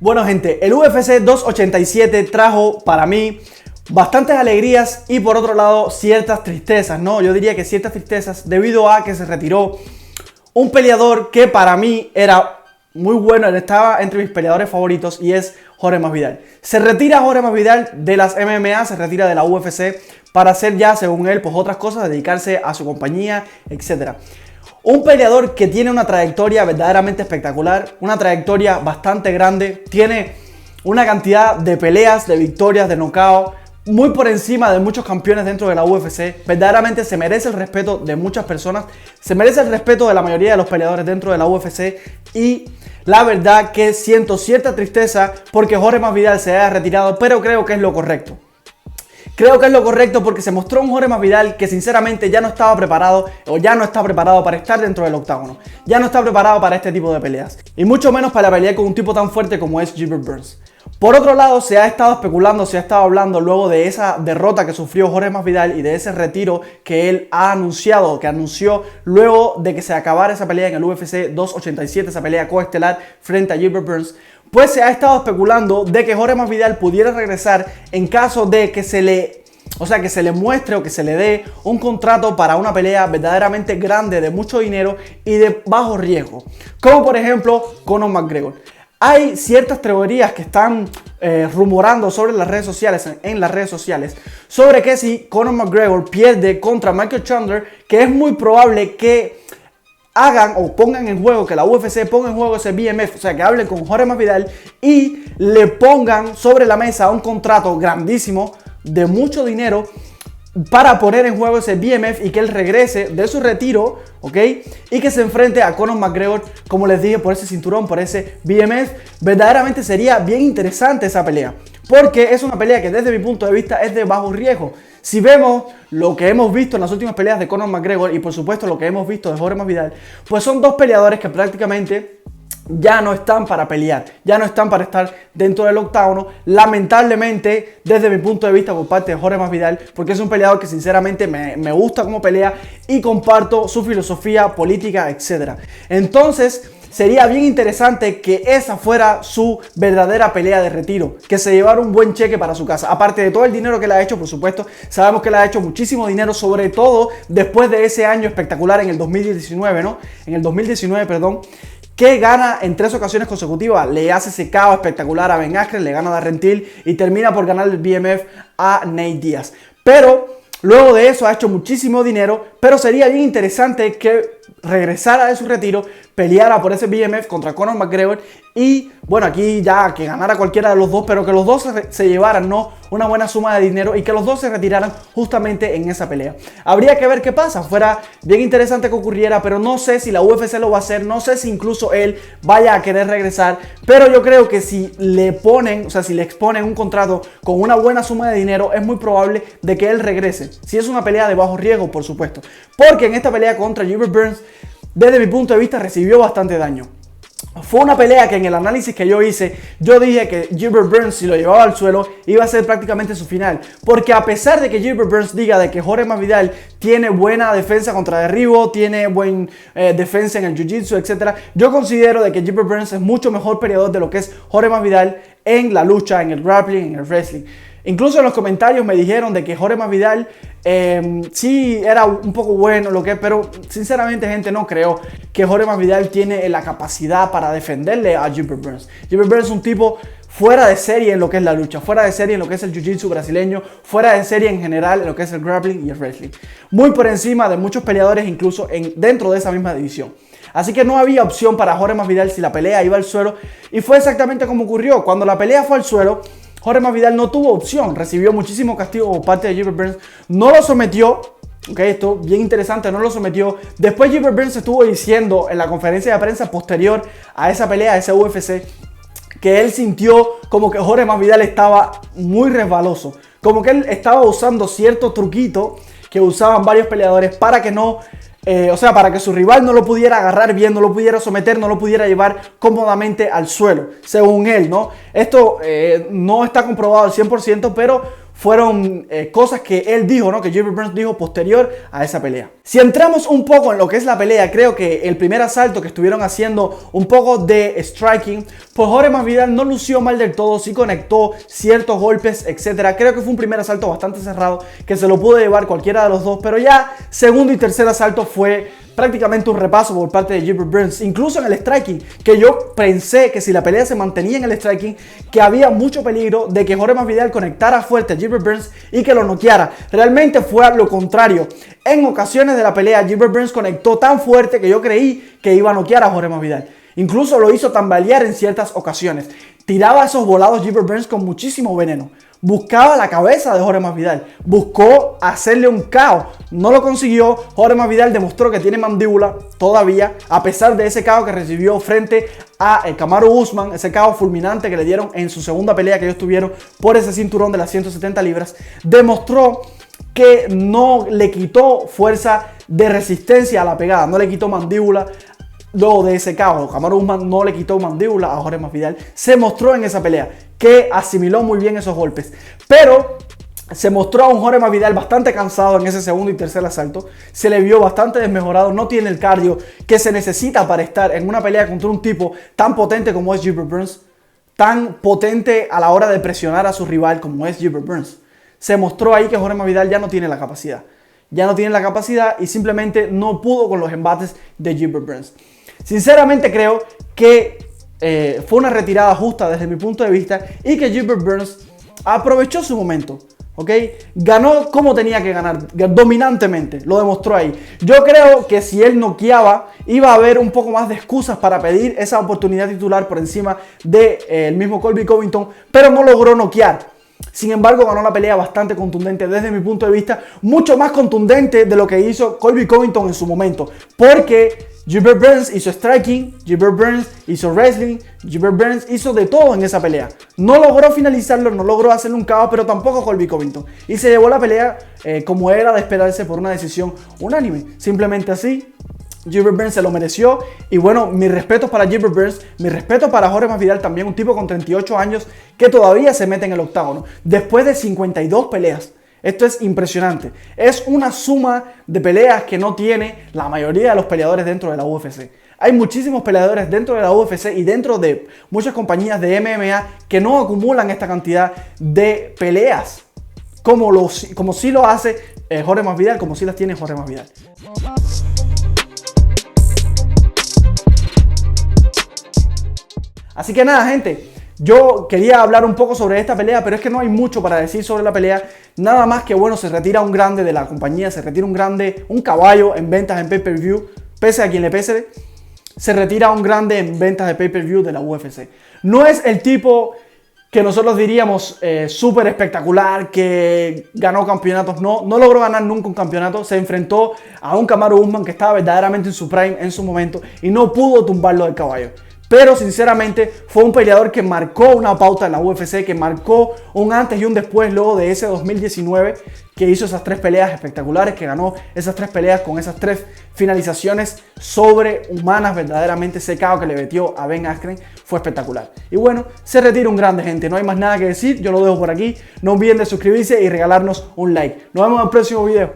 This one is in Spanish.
Bueno gente, el UFC 287 trajo para mí bastantes alegrías y por otro lado ciertas tristezas, ¿no? Yo diría que ciertas tristezas debido a que se retiró un peleador que para mí era muy bueno, él estaba entre mis peleadores favoritos y es Jorge Masvidal. Se retira Jorge Masvidal de las MMA, se retira de la UFC para hacer ya, según él, pues otras cosas, dedicarse a su compañía, etc. Un peleador que tiene una trayectoria verdaderamente espectacular, una trayectoria bastante grande, tiene una cantidad de peleas, de victorias, de knockout, muy por encima de muchos campeones dentro de la UFC. Verdaderamente se merece el respeto de muchas personas, se merece el respeto de la mayoría de los peleadores dentro de la UFC y la verdad que siento cierta tristeza porque Jorge Masvidal se haya retirado, pero creo que es lo correcto. Creo que es lo correcto porque se mostró un Jorge Masvidal que sinceramente ya no estaba preparado o ya no está preparado para estar dentro del octágono. Ya no está preparado para este tipo de peleas. Y mucho menos para pelear con un tipo tan fuerte como es Gilbert Burns. Por otro lado, se ha estado especulando, se ha estado hablando luego de esa derrota que sufrió Jorge Masvidal y de ese retiro que él ha anunciado, que anunció luego de que se acabara esa pelea en el UFC 287, esa pelea coestelar frente a Gilbert Burns. Pues se ha estado especulando de que Jorge Masvidal pudiera regresar en caso de que se le muestre o que se le dé un contrato para una pelea verdaderamente grande, de mucho dinero y de bajo riesgo. Como por ejemplo Conor McGregor. Hay ciertas teorías que están rumorando sobre las redes sociales, en las redes sociales, sobre que si Conor McGregor pierde contra Michael Chandler, que es muy probable que hagan o pongan en juego, que la UFC ponga en juego ese BMF, o sea, que hablen con Jorge Masvidal y le pongan sobre la mesa un contrato grandísimo de mucho dinero para poner en juego ese BMF y que él regrese de su retiro, ¿ok? Y que se enfrente a Conor McGregor, como les dije, por ese cinturón, por ese BMF. Verdaderamente sería bien interesante esa pelea, porque es una pelea que desde mi punto de vista es de bajo riesgo. Si vemos lo que hemos visto en las últimas peleas de Conor McGregor y por supuesto lo que hemos visto de Jorge Masvidal, pues son dos peleadores que prácticamente ya no están para pelear, ya no están para estar dentro del octágono, lamentablemente desde mi punto de vista por parte de Jorge Masvidal, porque es un peleador que sinceramente me gusta cómo pelea y comparto su filosofía política, etc. Entonces sería bien interesante que esa fuera su verdadera pelea de retiro, que se llevara un buen cheque para su casa, aparte de todo el dinero que le ha hecho, por supuesto, sabemos que le ha hecho muchísimo dinero, sobre todo después de ese año espectacular en el 2019, ¿no? En el 2019, perdón, que gana en 3 ocasiones consecutivas, le hace ese KO espectacular a Ben Askren, le gana a Darren Till y termina por ganar el BMF a Nate Diaz. Pero luego de eso ha hecho muchísimo dinero, pero sería bien interesante que regresara de su retiro, peleara por ese BMF contra Conor McGregor y bueno, aquí ya que ganara cualquiera de los dos, pero que los dos se llevaran, ¿no?, una buena suma de dinero y que los dos se retiraran justamente en esa pelea. Habría que ver qué pasa, fuera bien interesante que ocurriera, pero no sé si la UFC lo va a hacer, no sé si incluso él vaya a querer regresar, pero yo creo que si le ponen, o sea, si le exponen un contrato con una buena suma de dinero, es muy probable de que él regrese. Si es una pelea de bajo riesgo, por supuesto, porque en esta pelea contra Gilbert Burns, desde mi punto de vista, recibió bastante daño. Fue una pelea que en el análisis que yo hice, yo dije que Gilbert Burns, si lo llevaba al suelo, iba a ser prácticamente su final. Porque a pesar de que Gilbert Burns diga de que Jorge Masvidal tiene buena defensa contra derribo, tiene buena defensa en el jiu-jitsu, etc., yo considero de que Gilbert Burns es mucho mejor peleador de lo que es Jorge Masvidal en la lucha, en el grappling, en el wrestling. Incluso en los comentarios me dijeron de que Jorge Masvidal sí era un poco bueno, pero sinceramente, gente, no creo que Jorge Masvidal tiene la capacidad para defenderle a Gilbert Burns. Gilbert Burns es un tipo fuera de serie en lo que es la lucha, fuera de serie en lo que es el jiu-jitsu brasileño, fuera de serie en general en lo que es el grappling y el wrestling. Muy por encima de muchos peleadores incluso dentro de esa misma división. Así que no había opción para Jorge Masvidal si la pelea iba al suelo, y fue exactamente como ocurrió. Cuando la pelea fue al suelo, Jorge Masvidal no tuvo opción, recibió muchísimo castigo por parte de Gilbert Burns, no lo sometió, ok, esto bien interesante, no lo sometió. Después Gilbert Burns estuvo diciendo en la conferencia de prensa posterior a esa pelea, a ese UFC, que él sintió como que Jorge Masvidal estaba muy resbaloso, como que él estaba usando cierto truquito que usaban varios peleadores para que no... para que su rival no lo pudiera agarrar bien, no lo pudiera someter, no lo pudiera llevar cómodamente al suelo, según él, ¿no? Esto no está comprobado al 100%, pero fueron cosas que él dijo, ¿no? Que Gilbert Burns dijo posterior a esa pelea. Si entramos un poco en lo que es la pelea, creo que el primer asalto que estuvieron haciendo un poco de striking, pues Jorge Masvidal no lució mal del todo, sí conectó ciertos golpes, etcétera. Creo que fue un primer asalto bastante cerrado, que se lo pudo llevar cualquiera de los dos, pero ya segundo y tercer asalto fue prácticamente un repaso por parte de Gilbert Burns, incluso en el striking, que yo pensé que si la pelea se mantenía en el striking, que había mucho peligro de que Jorge Masvidal conectara fuerte a Gilbert Burns y que lo noqueara. Realmente fue a lo contrario. En ocasiones de la pelea, Gilbert Burns conectó tan fuerte que yo creí que iba a noquear a Jorge Masvidal. Incluso lo hizo tambalear en ciertas ocasiones. Tiraba esos volados Gilbert Burns con muchísimo veneno. Buscaba la cabeza de Jorge Masvidal. Buscó hacerle un KO. No lo consiguió. Jorge Masvidal demostró que tiene mandíbula todavía, a pesar de ese KO que recibió frente a Kamaru Usman, ese KO fulminante que le dieron en su segunda pelea que ellos tuvieron por ese cinturón de las 170 libras. Demostró que no le quitó fuerza de resistencia a la pegada, no le quitó mandíbula. Luego de ese KO, Kamaru Usman no le quitó mandíbula a Jorge Masvidal. Se mostró en esa pelea que asimiló muy bien esos golpes, pero se mostró a un Jorge Masvidal bastante cansado en ese segundo y tercer asalto. Se le vio bastante desmejorado, no tiene el cardio que se necesita para estar en una pelea contra un tipo tan potente como es Gilbert Burns, tan potente a la hora de presionar a su rival como es Gilbert Burns. Se mostró ahí que Jorge Masvidal ya no tiene la capacidad. Ya no tiene la capacidad y simplemente no pudo con los embates de Gilbert Burns. Sinceramente creo que fue una retirada justa desde mi punto de vista y que Gilbert Burns aprovechó su momento, ¿ok? Ganó como tenía que ganar, dominantemente, lo demostró ahí. Yo creo que si él noqueaba, iba a haber un poco más de excusas para pedir esa oportunidad titular por encima del mismo Colby Covington, pero no logró noquear. Sin embargo, ganó la pelea bastante contundente desde mi punto de vista, mucho más contundente de lo que hizo Colby Covington en su momento, porque Gilbert Burns hizo striking, Gilbert Burns hizo wrestling, Gilbert Burns hizo de todo en esa pelea. No logró finalizarlo, no logró hacerle un KO, pero tampoco Colby Covington. Y se llevó la pelea como era de esperarse por una decisión unánime. Simplemente así, Gilbert Burns se lo mereció. Y bueno, mis respetos para Gilbert Burns, mis respetos para Jorge Masvidal, también un tipo con 38 años que todavía se mete en el octágono después de 52 peleas. Esto es impresionante. Es una suma de peleas que no tiene la mayoría de los peleadores dentro de la UFC. Hay muchísimos peleadores dentro de la UFC y dentro de muchas compañías de MMA que no acumulan esta cantidad de peleas como sí lo hace Jorge Masvidal, como sí las tiene Jorge Masvidal. Así que nada, gente. Yo quería hablar un poco sobre esta pelea, pero es que no hay mucho para decir sobre la pelea. Nada más que, bueno, se retira un grande de la compañía, se retira un caballo en ventas en pay-per-view, pese a quien le pese, se retira un grande en ventas de pay-per-view de la UFC. No es el tipo que nosotros diríamos súper espectacular, que ganó campeonatos. No logró ganar nunca un campeonato. Se enfrentó a un Kamaru Usman que estaba verdaderamente en su prime en su momento y no pudo tumbarlo del caballo. Pero sinceramente fue un peleador que marcó una pauta en la UFC, que marcó un antes y un después luego de ese 2019, que hizo esas 3 peleas espectaculares, que ganó esas 3 peleas con esas 3 finalizaciones sobrehumanas. Verdaderamente ese KO que le metió a Ben Askren fue espectacular. Y bueno, se retira un grande, gente. No hay más nada que decir, yo lo dejo por aquí. No olviden de suscribirse y regalarnos un like. Nos vemos en el próximo video.